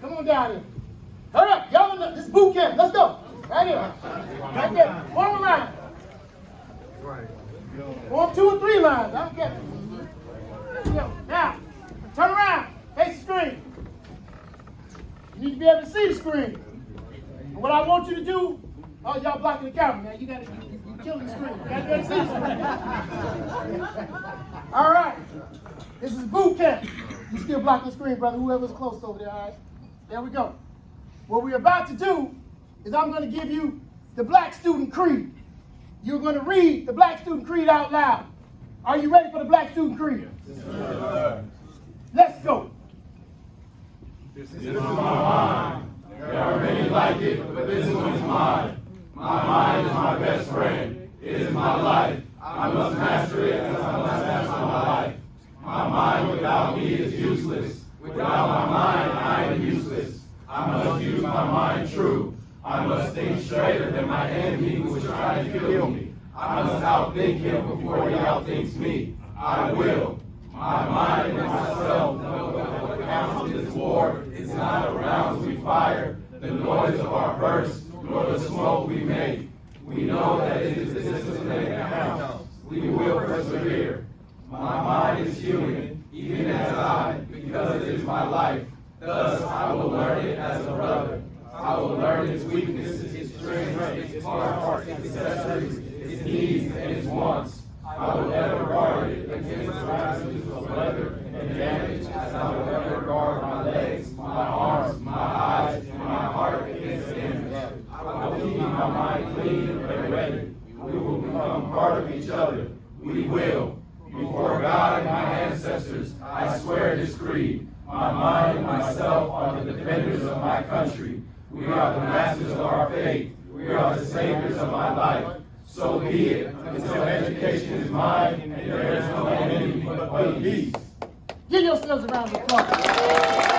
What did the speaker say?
Come on down here. Hurry up. Y'all, this is boot camp. Let's go. Right here. Right there. Form a line. Form 2 or 3 lines. I don't care. Now, turn around. Face the screen. You need to be able to see the screen. And what I want you to do, oh, y'all blocking the camera, man. You killing the screen. You gotta be able to see the screen. All right. This is boot camp. You still blocking the screen, brother. Whoever's close over there, all right? There we go. What we're about to do is I'm going to give you the Black Student Creed. You're going to read the Black Student Creed out loud. Are you ready for the Black Student Creed? Yes, sir. Let's go. This is my mind. There are many like it, but this one is mine. My mind is my best friend. It is my life. I must master it as I must master my life. My mind without me is useless. Without my mind, I am useless. I must use my mind true. I must think straighter than my enemy who is trying to kill me. I must outthink him before he outthinks me. I will. My mind and myself know that what counts in this war is not the rounds we fire, the noise of our bursts, nor the smoke we make. We know that it is the discipline that counts. We will persevere. My mind is human, even as I, because it is my life. Thus I will learn it as a brother. I will learn its weaknesses, its strengths, its parts, its accessories, its needs, and its wants. I will ever guard it against the ravages of weather and damage, as I will ever guard my legs, my arms, my eyes, and my heart against damage. I will keep my mind clean and ready. We will become part of each other. We will. Before God and my ancestors, I swear this creed. My mind and myself are the defenders of my country. We are the masters of our fate. We are the saviors of my life. So be it, until education is mine, and there is no enemy but peace. Give yourselves a round of applause.